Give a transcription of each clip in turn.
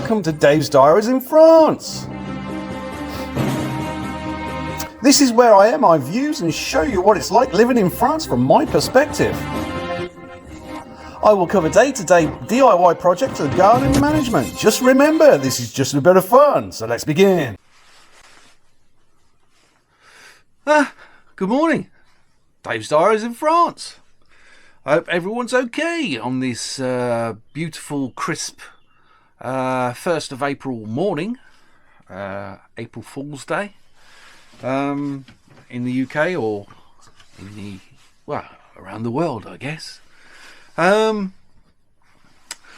welcome to Dave's Diaries in France. This is where I air my views and show you what it's like living in France from my perspective. I will cover day-to-day DIY projects and garden management. Just remember, this is just a bit of fun, so let's begin. Good morning. Dave's Diaries in France. I hope everyone's okay on this beautiful, crisp 1st of April morning, April Fool's Day, in the UK or in around the world, I guess.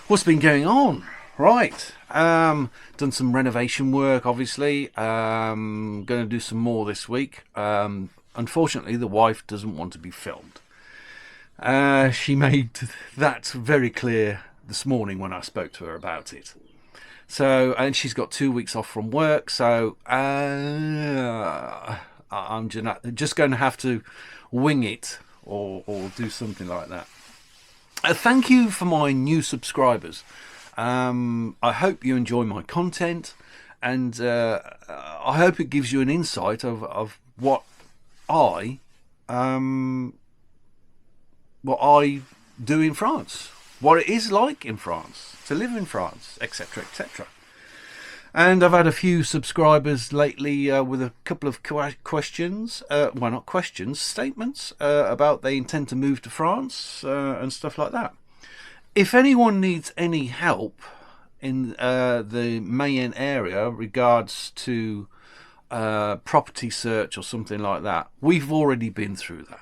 What's been going on? Right. Done some renovation work, obviously. Going to do some more this week. Unfortunately, the wife doesn't want to be filmed. She made that very clear this morning when I spoke to her about it. So, and she's got 2 weeks off from work, so I'm just going to have to wing it or do something like that. Thank you for my new subscribers. I hope you enjoy my content, and I hope it gives you an insight of what I do in France, what it is like in France, to live in France, etc., etc. And I've had a few subscribers lately with a couple of questions, not questions, statements about they intend to move to France and stuff like that. If anyone needs any help in the Mayenne area regards to property search or something like that, we've already been through that.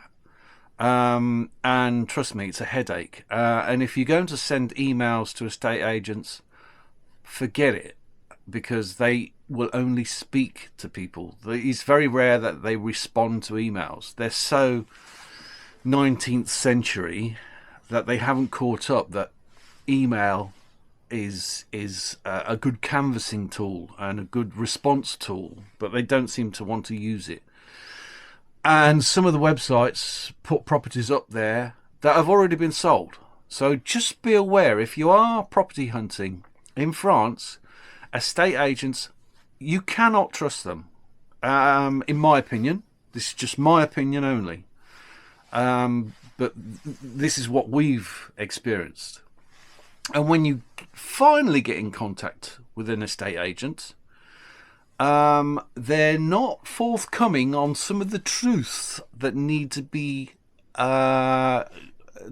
And trust me, it's a headache. And if you're going to send emails to estate agents, forget it, because they will only speak to people. It's very rare that they respond to emails. They're so 19th century that they haven't caught up that email is a good canvassing tool and a good response tool, but they don't seem to want to use it. And some of the websites put properties up there that have already been sold. So just be aware, if you are property hunting in France, estate agents, you cannot trust them. In my opinion, this is just my opinion only. But this is what we've experienced. And when you finally get in contact with an estate agent, they're not forthcoming on some of the truths that need to be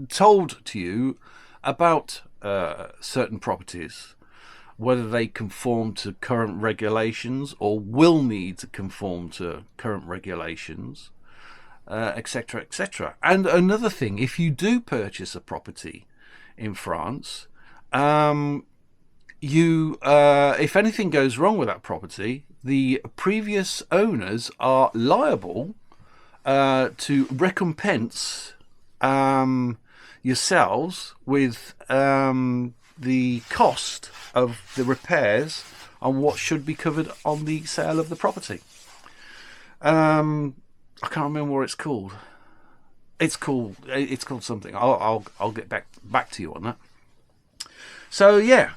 told to you about certain properties, whether they conform to current regulations or will need to conform to current regulations, etc., etc. And another thing, if you do purchase a property in France, if anything goes wrong with that property, the previous owners are liable to recompense yourselves with the cost of the repairs on what should be covered on the sale of the property. I can't remember what it's called. It's called something. I'll get back to you on that. So yeah,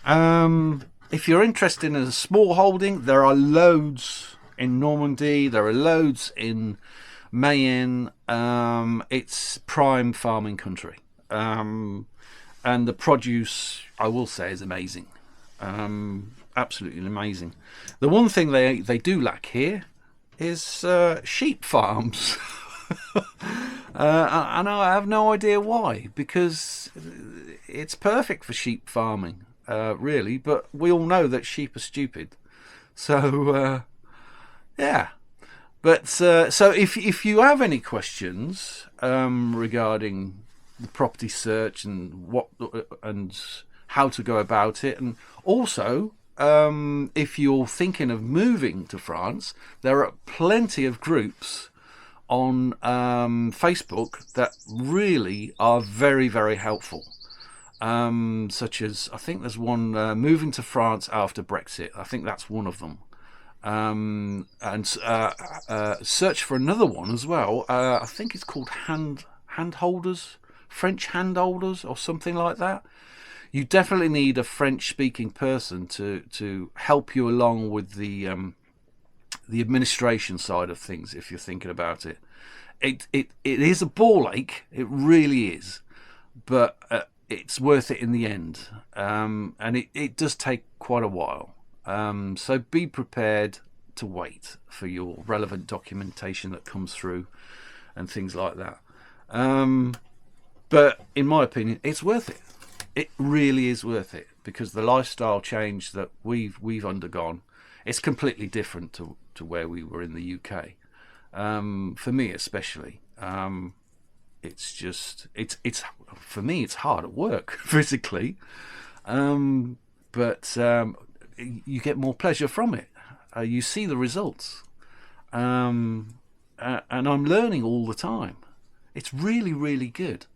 if you're interested in a small holding, there are loads in Normandy. There are loads in Mayenne. It's prime farming country, and the produce, I will say, is amazing. Absolutely amazing. The one thing they do lack here is sheep farms. And I have no idea why, because it's perfect for sheep farming, really, but we all know that sheep are stupid. So yeah, but so if you have any questions regarding the property search and how to go about it, and also if you're thinking of moving to France, there are plenty of groups on Facebook that really are very, very helpful, such as, I think there's one, moving to France after Brexit. I think that's one of them. And search for another one as well. I think it's called handholders, French handholders or something like that. You definitely need a French-speaking person to help you along with the administration side of things. If you're thinking about it, it is a ball ache. It really is, but it's worth it in the end. And it does take quite a while. So be prepared to wait for your relevant documentation that comes through and things like that. But in my opinion, it's worth it. It really is worth it, because the lifestyle change that we've undergone, it's completely different to where we were in the UK. For me especially, it's for me it's hard at work physically, but you get more pleasure from it. You see the results, and I'm learning all the time. It's really, really good.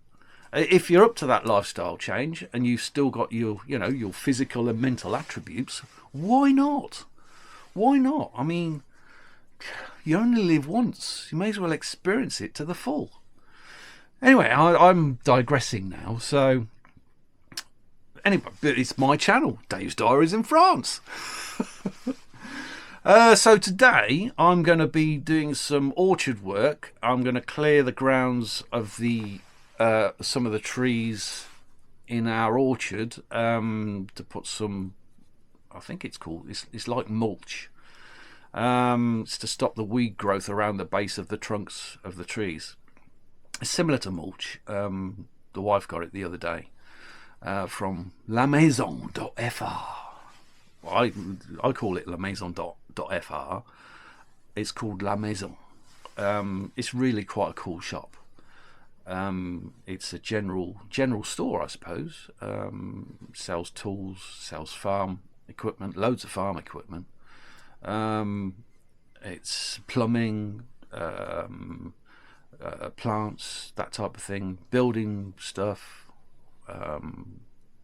If you're up to that lifestyle change and you've still got your physical and mental attributes, why not? Why not? I mean, you only live once. You may as well experience it to the full. Anyway, I'm digressing now. So, anyway, it's my channel, Dave's Diaries in France. So today I'm going to be doing some orchard work. I'm going to clear the grounds of some of the trees in our orchard to put some, I think it's like mulch. It's to stop the weed growth around the base of the trunks of the trees. It's similar to mulch. The wife got it the other day from lamaison.fr. I call it lamaison.fr. It's called La Maison. It's really quite a cool shop. It's a general store, I suppose. Sells tools, sells farm equipment, loads of farm equipment. It's plumbing, plants, that type of thing, building stuff.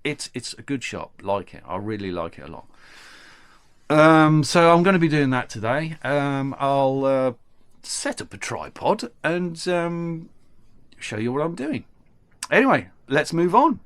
It's a good shop. Like it, I really like it a lot. So I'm going to be doing that today. I'll set up a tripod and show you what I'm doing. Anyway, let's move on.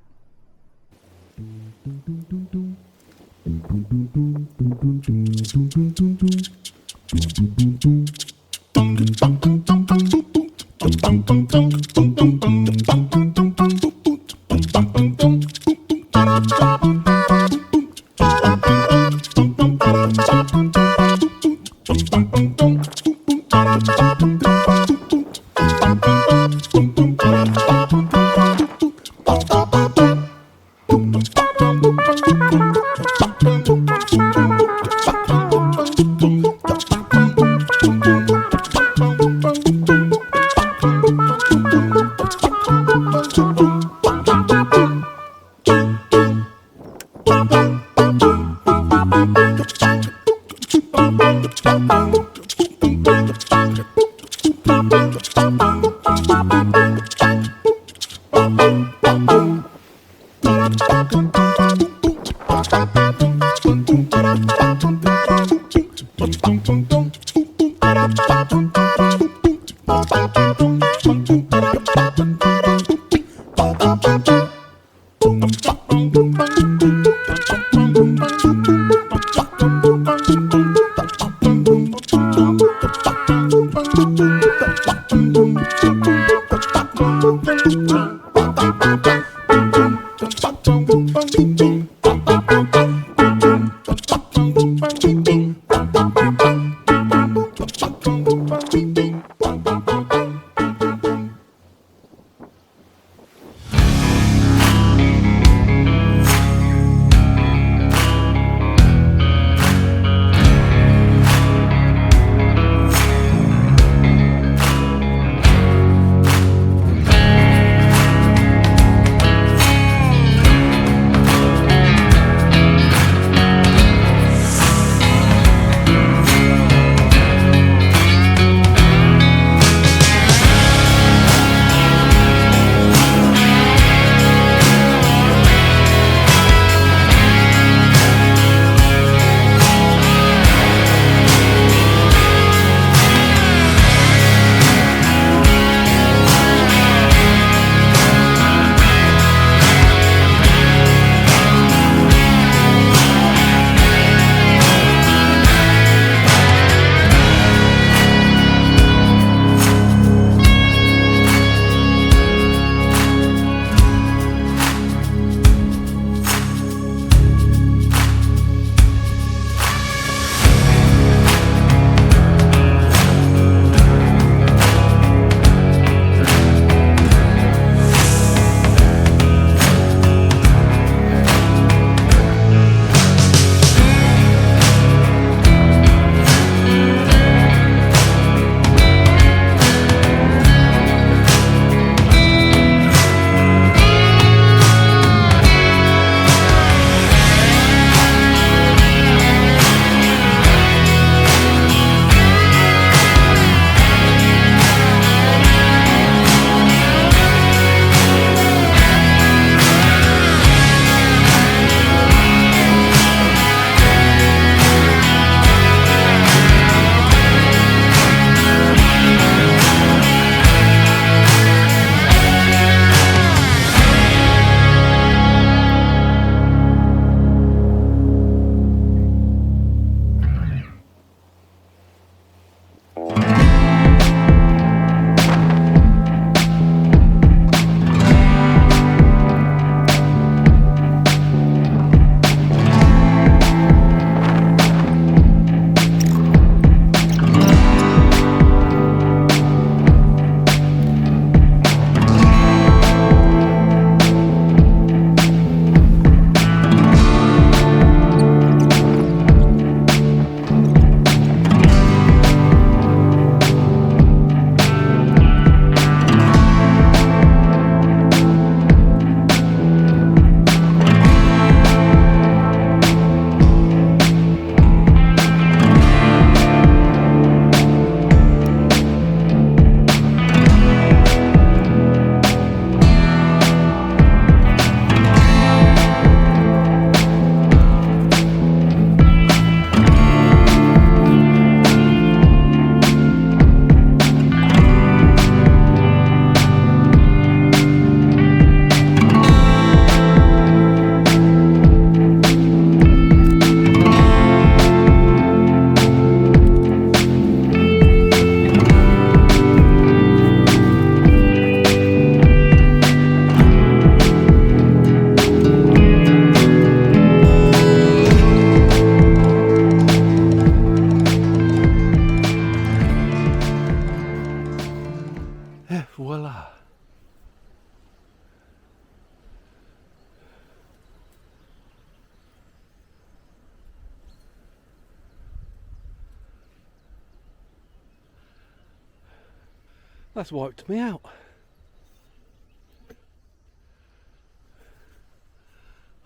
That's wiped me out.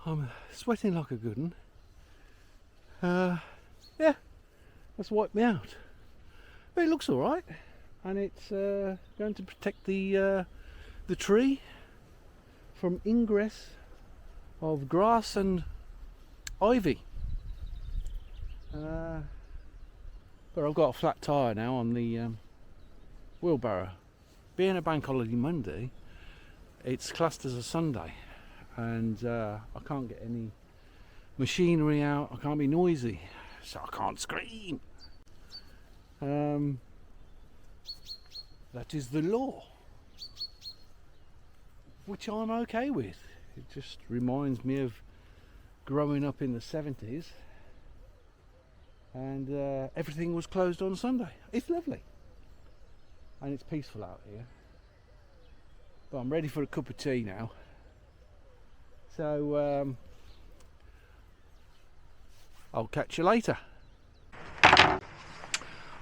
I'm sweating like a good one. Yeah, that's wiped me out. But it looks alright, and it's going to protect the tree from ingress of grass and ivy. But I've got a flat tyre now on the wheelbarrow. Being a bank holiday Monday, it's classed as a Sunday, and I can't get any machinery out. I can't be noisy, so I can't scream. That is the law, which I'm okay with. It just reminds me of growing up in the 70s, and everything was closed on Sunday. It's lovely, and it's peaceful out here. But I'm ready for a cup of tea now. So I'll catch you later.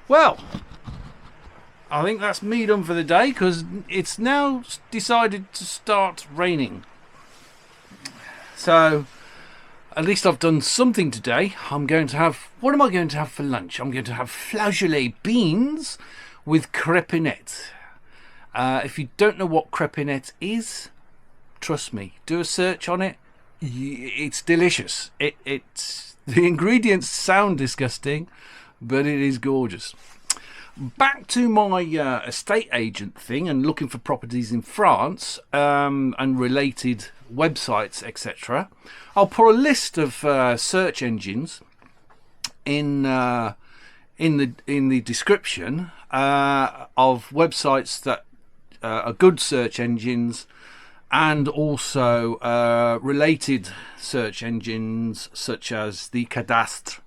Well, I think that's me done for the day, because it's now decided to start raining. So at least I've done something today. I'm going to have, what am I going to have for lunch? I'm going to have flageolet beans with crepinette. If you don't know what crepinette is, trust me, do a search on it. It's delicious. It's the ingredients sound disgusting, but it is gorgeous. Back to my estate agent thing and looking for properties in France, and related websites, etc. I'll put a list of search engines in the description of websites that are good search engines, and also related search engines such as the cadastre,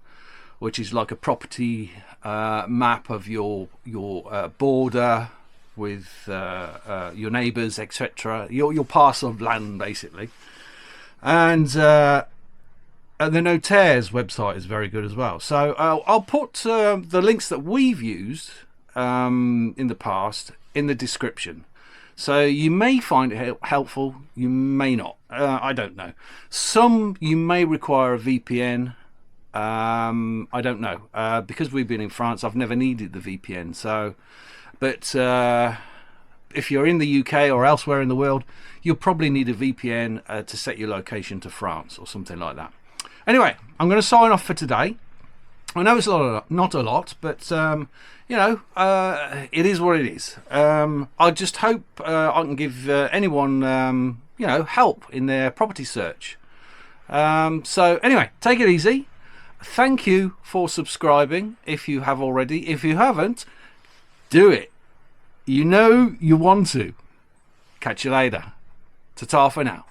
which is like a property map of your border with your neighbours, etc. Your parcel of land, basically. And the Notaires website is very good as well. So I'll put the links that we've used in the past in the description. So you may find it helpful, you may not. I don't know. Some you may require a VPN. I don't know. Because we've been in France, I've never needed the VPN. So, but if you're in the UK or elsewhere in the world, you'll probably need a VPN to set your location to France or something like that. Anyway, I'm going to sign off for today. I know it's not a lot, but you know, it is what it is. I just hope I can give anyone you know, help in their property search. So anyway, take it easy. Thank you for subscribing if you have already. If you haven't, do it. You know you want to. Catch you later. Ta-ta for now.